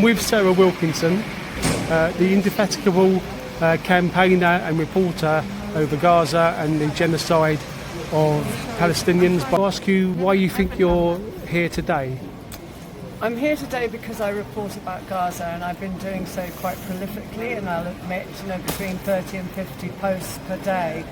With Sarah Wilkinson, the indefatigable campaigner and reporter over Gaza and the genocide of Palestinians. I'll ask you why you think you're here today. I'm here today because I report about Gaza, and I've been doing so quite prolifically, and I'll admit, between 30 and 50 posts per day.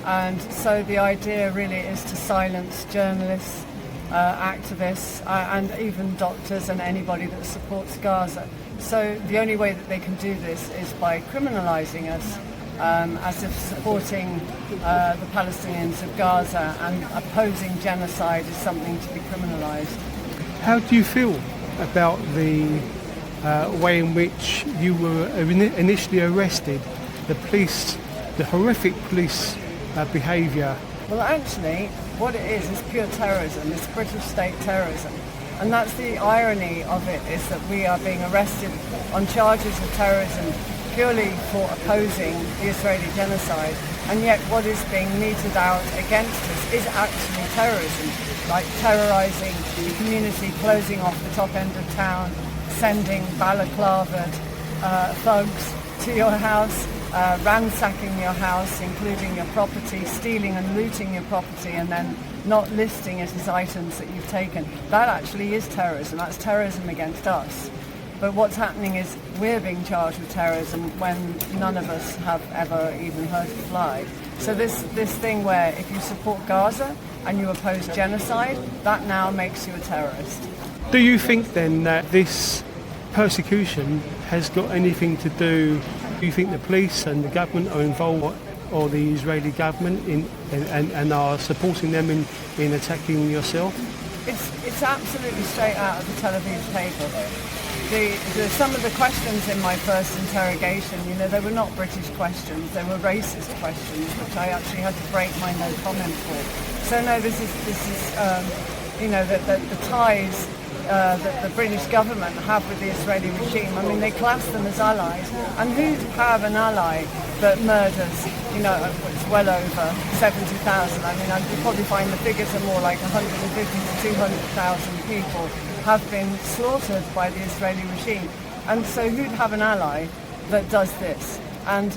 And so the idea really is to silence journalists, activists, and even doctors and anybody that supports Gaza. So the only way that they can do this is by criminalising us, as if supporting the Palestinians of Gaza and opposing genocide is something to be criminalised. How do you feel about the way in which you were initially arrested, the police, the horrific police behaviour? Well, actually, what it is pure terrorism. It's British state terrorism. And that's the irony of it, is that we are being arrested on charges of terrorism purely for opposing the Israeli genocide. And yet what is being meted out against us is actually terrorism, like terrorising the community, closing off the top end of town, sending balaclavaed thugs to your house, ransacking your house, including your property, stealing and looting your property, and then not listing it as items that you've taken. That actually is terrorism. That's terrorism against us. But what's happening is we're being charged with terrorism when none of us have ever even heard it fly. So this thing where if you support Gaza and you oppose genocide, that now makes you a terrorist. Do you think then that this persecution has got anything to do? Do you think the police and the government are involved, or the Israeli government, and are supporting them in attacking yourself? It's absolutely straight out of the Tel Aviv paper. Some of the questions in my first interrogation, they were not British questions, they were racist questions, which I actually had to break my no comment for. So no, this is the ties that the British government have with the Israeli regime. I mean, they class them as allies, and who'd have an ally that murders, it's well over 70,000. I mean, you'd probably find the figures are more like 150 to 200,000 people have been slaughtered by the Israeli regime. And so who'd have an ally that does this and,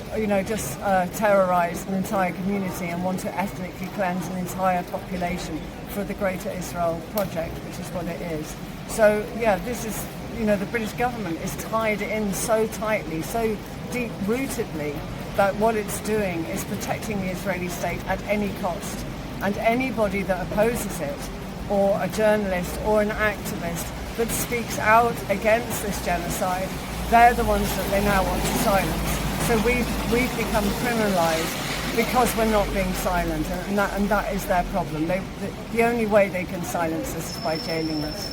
just terrorise an entire community and want to ethnically cleanse an entire population for the Greater Israel Project, which is what it is. So, yeah, this is, the British government is tied in so tightly, so deep-rootedly, that what it's doing is protecting the Israeli state at any cost. And anybody that opposes it, or a journalist or an activist that speaks out against this genocide, they're the ones that they now want to silence. So we've become criminalised because we're not being silent, and that is their problem. The only way they can silence us is by jailing us.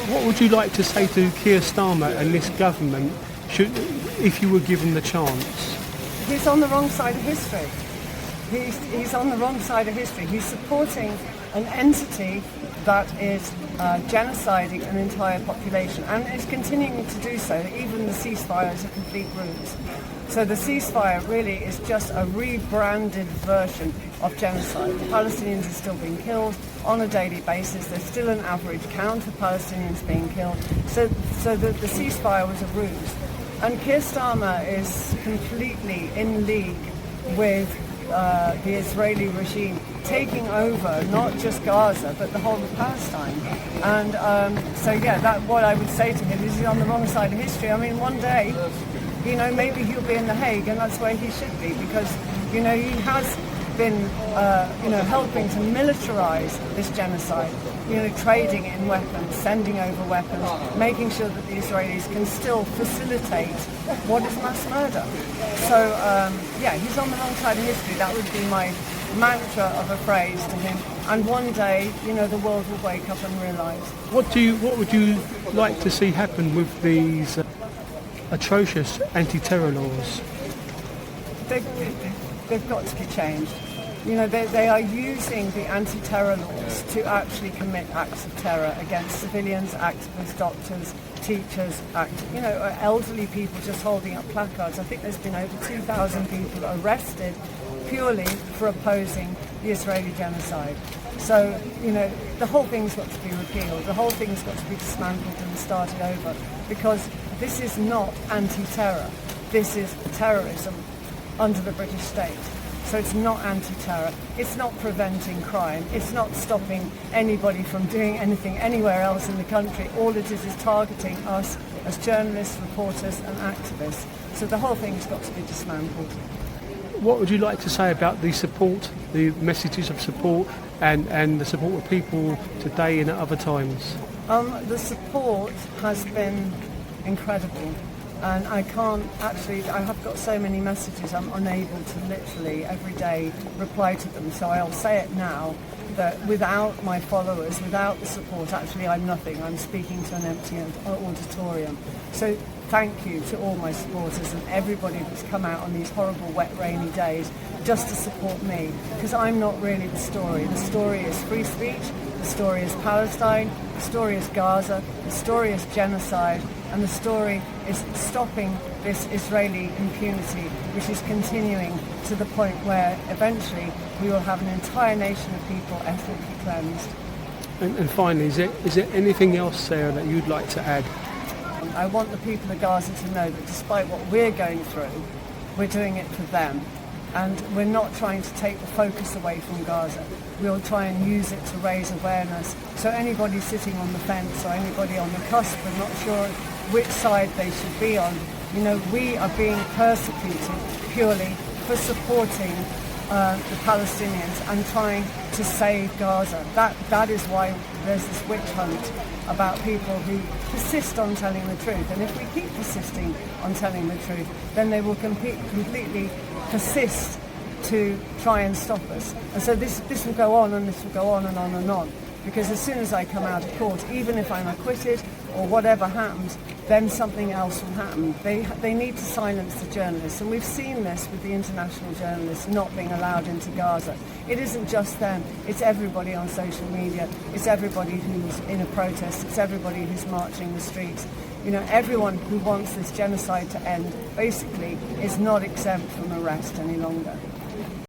What would you like to say to Keir Starmer and this government if you were given the chance? He's on the wrong side of history. He's on the wrong side of history. He's supporting an entity that is genociding an entire population, and is continuing to do so. Even the ceasefire is a complete ruse. So the ceasefire really is just a rebranded version of genocide. The Palestinians are still being killed on a daily basis. There's still an average count of Palestinians being killed. So the ceasefire was a ruse. And Keir Starmer is completely in league with the Israeli regime, taking over not just Gaza but the whole of Palestine. And what I would say to him is he's on the wrong side of history. I mean, one day, maybe he'll be in The Hague, and that's where he should be, because he has been helping to militarise this genocide, trading in weapons, sending over weapons, making sure that the Israelis can still facilitate what is mass murder. So, he's on the wrong side of history. That would be my mantra of a phrase to him. And one day, the world will wake up and realise. What would you like to see happen with these atrocious anti-terror laws? They've got to be changed. They are using the anti-terror laws to actually commit acts of terror against civilians, activists, doctors, teachers, elderly people just holding up placards. I think there's been over 2,000 people arrested purely for opposing the Israeli genocide. So, the whole thing's got to be repealed. The whole thing's got to be dismantled and started over, because this is not anti-terror. This is terrorism under the British state. So it's not anti-terror. It's not preventing crime. It's not stopping anybody from doing anything anywhere else in the country. All it is targeting us as journalists, reporters and activists. So the whole thing's got to be dismantled. What would you like to say about the support, the messages of support and the support of people today and at other times? The support has been incredible. And I have got so many messages, I'm unable to literally every day reply to them. So I'll say it now, that without my followers, without the support, actually I'm nothing. I'm speaking to an empty auditorium. So thank you to all my supporters and everybody that's come out on these horrible, wet, rainy days just to support me, because I'm not really the story. The story is free speech, the story is Palestine, the story is Gaza, the story is genocide, and the story is stopping this Israeli impunity, which is continuing to the point where eventually we will have an entire nation of people ethnically cleansed. And finally, is there anything else, Sarah, that you'd like to add? I want the people of Gaza to know that despite what we're going through, we're doing it for them. And we're not trying to take the focus away from Gaza. We'll try and use it to raise awareness. So anybody sitting on the fence or anybody on the cusp and not sure which side they should be on, we are being persecuted purely for supporting the Palestinians and trying to save Gaza. That is why there's this witch hunt about people who persist on telling the truth. And if we keep persisting on telling the truth, then they will completely persist to try and stop us. And so this will go on and this will go on and on and on. Because as soon as I come out of court, even if I'm acquitted or whatever happens, then something else will happen. They need to silence the journalists. And we've seen this with the international journalists not being allowed into Gaza. It isn't just them. It's everybody on social media. It's everybody who's in a protest. It's everybody who's marching the streets. Everyone who wants this genocide to end basically is not exempt from arrest any longer.